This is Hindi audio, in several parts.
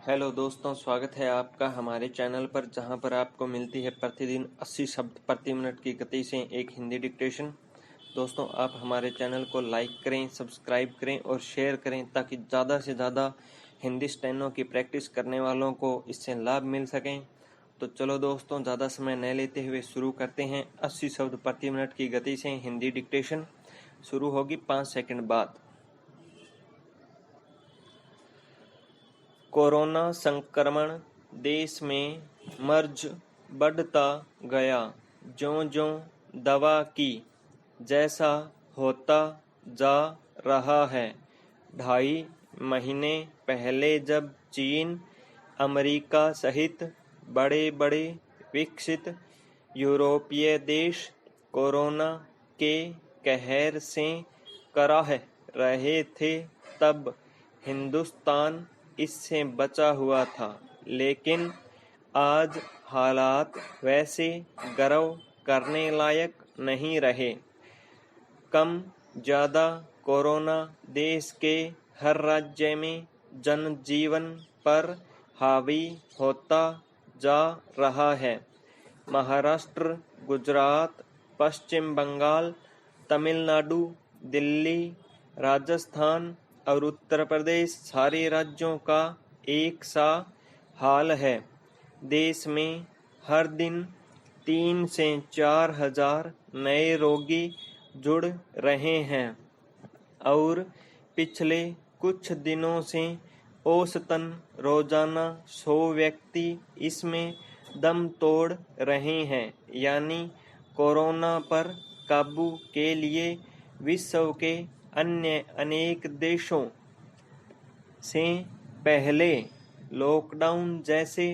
हेलो दोस्तों, स्वागत है आपका हमारे चैनल पर, जहां पर आपको मिलती है प्रतिदिन 80 शब्द प्रति मिनट की गति से एक हिंदी डिक्टेशन। दोस्तों, आप हमारे चैनल को लाइक करें, सब्सक्राइब करें और शेयर करें ताकि ज़्यादा से ज़्यादा हिंदी स्टेनो की प्रैक्टिस करने वालों को इससे लाभ मिल सकें। तो चलो दोस्तों, ज़्यादा समय न लेते हुए शुरू करते हैं। 80 शब्द प्रति मिनट की गति से हिंदी डिक्टेशन शुरू होगी 5 सेकंड बाद। कोरोना संक्रमण देश में मर्ज बढ़ता गया, ज्यों-ज्यों दवा की जैसा होता जा रहा है। 2.5 महीने पहले जब चीन, अमेरिका सहित बड़े-बड़े विकसित यूरोपीय देश कोरोना के कहर से कराह रहे थे, तब हिंदुस्तान इससे बचा हुआ था। लेकिन आज हालात वैसे गर्व करने लायक नहीं रहे। कम ज्यादा कोरोना देश के हर राज्य में जनजीवन पर हावी होता जा रहा है। महाराष्ट्र, गुजरात, पश्चिम बंगाल, तमिलनाडु, दिल्ली, राजस्थान और उत्तर प्रदेश सारे राज्यों का एक सा हाल है। देश में हर दिन 3 से 4 हजार नए रोगी जुड़ रहे हैं और पिछले कुछ दिनों से औसतन रोजाना 100 व्यक्ति इसमें दम तोड़ रहे हैं। यानी कोरोना पर काबू के लिए विश्व के अन्य अनेक देशों से पहले लॉकडाउन जैसे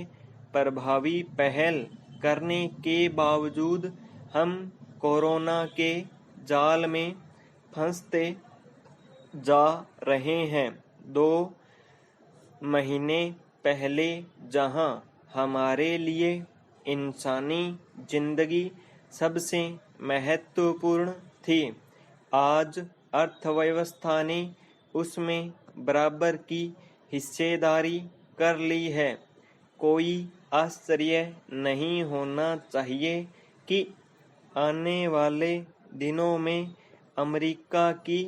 प्रभावी पहल करने के बावजूद हम कोरोना के जाल में फंसते जा रहे हैं। 2 महीने पहले जहां हमारे लिए इंसानी जिंदगी सबसे महत्वपूर्ण थी, आज अर्थव्यवस्था ने उसमें बराबर की हिस्सेदारी कर ली है। कोई आश्चर्य नहीं होना चाहिए कि आने वाले दिनों में अमेरिका की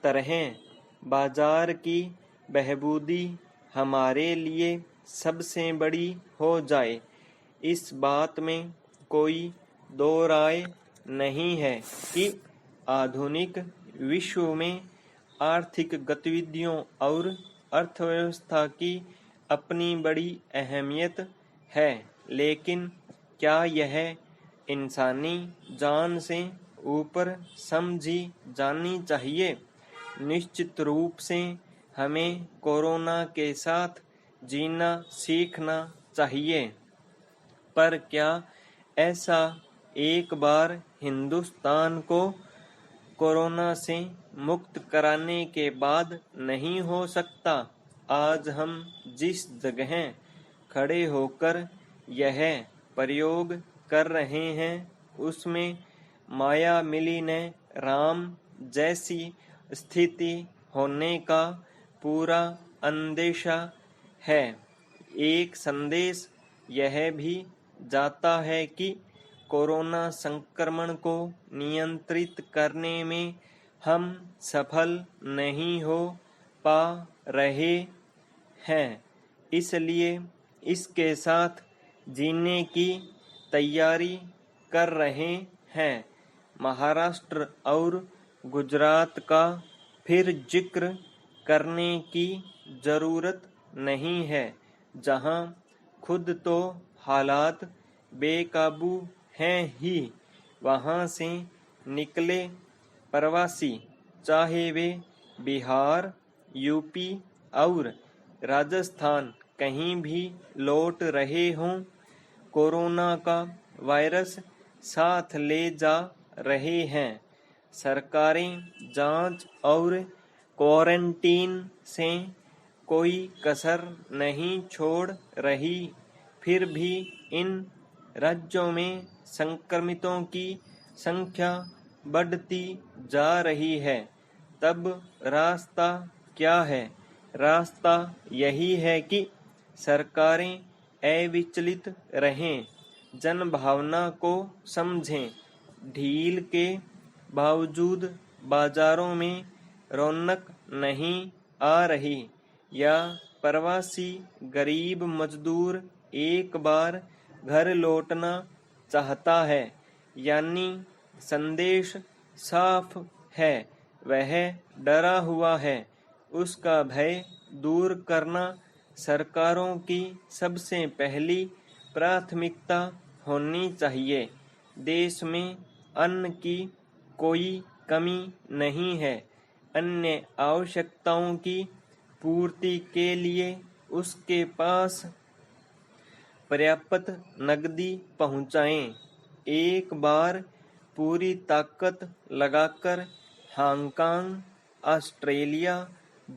तरह बाजार की बहबूदी हमारे लिए सबसे बड़ी हो जाए। इस बात में कोई दो राय नहीं है कि आधुनिक विश्व में आर्थिक गतिविधियों और अर्थव्यवस्था की अपनी बड़ी अहमियत है। लेकिन क्या यह इंसानी जान से ऊपर समझी जानी चाहिए? निश्चित रूप से हमें कोरोना के साथ जीना सीखना चाहिए। पर क्या ऐसा एक बार हिंदुस्तान को कोरोना से मुक्त कराने के बाद नहीं हो सकता? आज हम जिस जगह खड़े होकर यह प्रयोग कर रहे हैं, उसमें माया मिली ने राम जैसी स्थिति होने का पूरा अंदेशा है। एक संदेश यह भी जाता है कि कोरोना संक्रमण को नियंत्रित करने में हम सफल नहीं हो पा रहे हैं, इसलिए इसके साथ जीने की तैयारी कर रहे हैं। महाराष्ट्र और गुजरात का फिर जिक्र करने की जरूरत नहीं है, जहां खुद तो हालात बेकाबू हैं ही, वहां से निकले प्रवासी, चाहे वे बिहार, यूपी और राजस्थान कहीं भी लौट रहे हों, कोरोना का वायरस साथ ले जा रहे हैं। सरकारें जांच और क्वारंटीन से कोई कसर नहीं छोड़ रही, फिर भी इन राज्यों में संक्रमितों की संख्या बढ़ती जा रही है। तब रास्ता क्या है? रास्ता यही है कि सरकारें अविचलित रहें, जन भावना को समझें। ढील के बावजूद बाजारों में रौनक नहीं आ रही, या प्रवासी गरीब मजदूर एक बार घर लौटना चाहता है, यानी संदेश साफ है, वह डरा हुआ है। उसका भय दूर करना सरकारों की सबसे पहली प्राथमिकता होनी चाहिए। देश में अन्न की कोई कमी नहीं है। अन्य आवश्यकताओं की पूर्ति के लिए उसके पास पर्याप्त नकदी पहुंचाएं। एक बार पूरी ताकत लगाकर हांगकांग, ऑस्ट्रेलिया,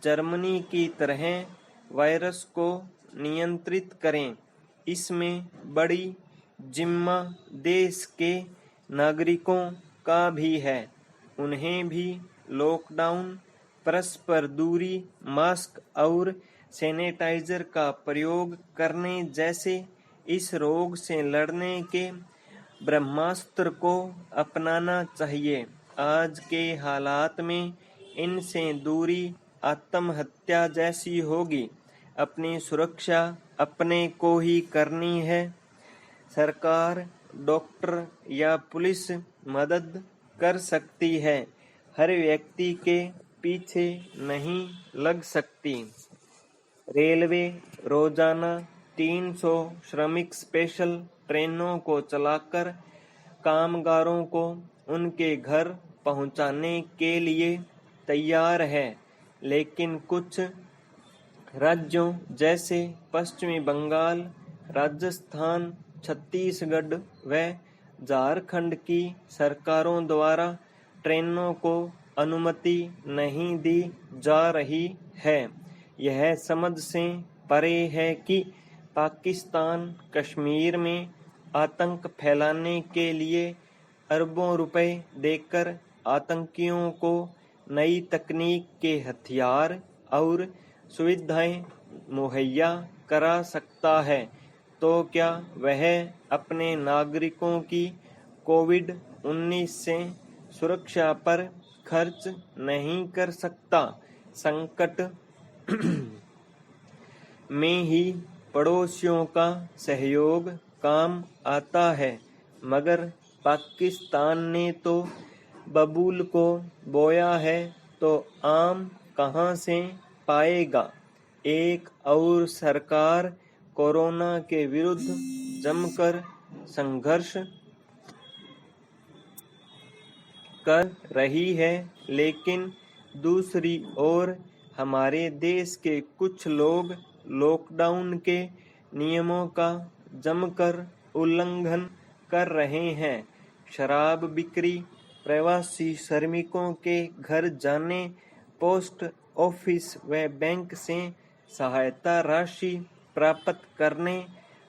जर्मनी की तरह वायरस को नियंत्रित करें। इसमें बड़ी जिम्मा देश के नागरिकों का भी है। उन्हें भी लॉकडाउन, परस्पर दूरी, मास्क और सैनिटाइजर का प्रयोग करने जैसे इस रोग से लड़ने के ब्रह्मास्त्र को अपनाना चाहिए। आज के हालात में इनसे दूरी आत्महत्या जैसी होगी। अपनी सुरक्षा अपने को ही करनी है। सरकार, डॉक्टर या पुलिस मदद कर सकती है, हर व्यक्ति के पीछे नहीं लग सकती। रेलवे रोजाना 300 श्रमिक स्पेशल ट्रेनों को चलाकर कामगारों को उनके घर पहुंचाने के लिए तैयार है, लेकिन कुछ राज्यों जैसे पश्चिमी बंगाल, राजस्थान, छत्तीसगढ़ व झारखंड की सरकारों द्वारा ट्रेनों को अनुमति नहीं दी जा रही है। यह समझ से परे है कि पाकिस्तान कश्मीर में आतंक फैलाने के लिए अरबों रुपए देकर आतंकियों को नई तकनीक के हथियार और सुविधाएं मुहैया करा सकता है, तो क्या वह अपने नागरिकों की कोविड-19 से सुरक्षा पर खर्च नहीं कर सकता? संकट में ही पड़ोसियों का सहयोग काम आता है, मगर पाकिस्तान ने तो बबूल को बोया है, तो आम कहां से पाएगा? एक और सरकार कोरोना के विरुद्ध जमकर संघर्ष कर रही है, लेकिन दूसरी ओर हमारे देश के कुछ लोग लॉकडाउन के नियमों का जमकर उल्लंघन कर रहे हैं। शराब बिक्री, प्रवासी श्रमिकों के घर जाने, पोस्ट ऑफिस व बैंक से सहायता राशि प्राप्त करने,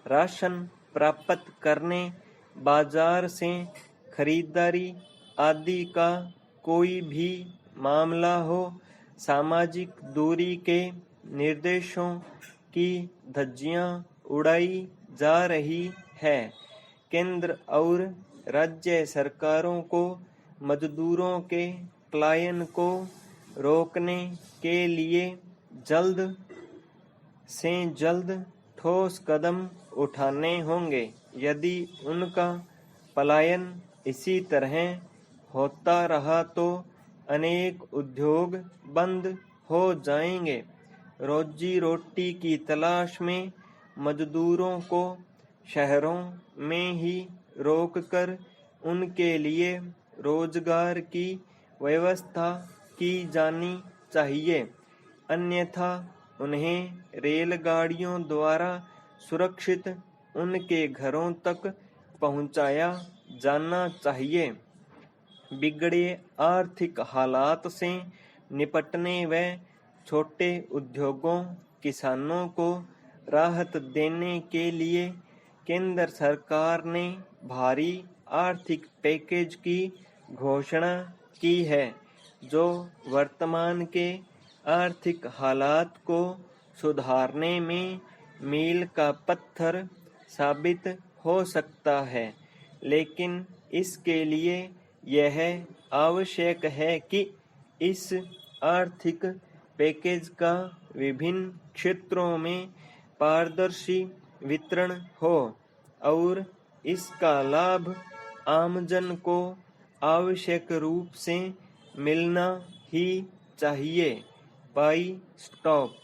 राशन प्राप्त करने, बाजार से खरीदारी आदि का कोई भी मामला हो, सामाजिक दूरी के निर्देशों की धज्जियां उड़ाई जा रही है। केंद्र और राज्य सरकारों को मजदूरों के पलायन को रोकने के लिए जल्द से जल्द ठोस कदम उठाने होंगे। यदि उनका पलायन इसी तरह होता रहा तो अनेक उद्योग बंद हो जाएंगे। रोजी रोटी की तलाश में मजदूरों को शहरों में ही रोककर उनके लिए रोजगार की व्यवस्था की जानी चाहिए, अन्यथा उन्हें रेलगाड़ियों द्वारा सुरक्षित उनके घरों तक पहुंचाया जाना चाहिए। बिगड़े आर्थिक हालात से निपटने व छोटे उद्योगों, किसानों को राहत देने के लिए केंद्र सरकार ने भारी आर्थिक पैकेज की घोषणा की है, जो वर्तमान के आर्थिक हालात को सुधारने में मील का पत्थर साबित हो सकता है, लेकिन इसके लिए यह आवश्यक है कि इस आर्थिक पैकेज का विभिन्न क्षेत्रों में पारदर्शी वितरण हो और इसका लाभ आमजन को आवश्यक रूप से मिलना ही चाहिए। By stop.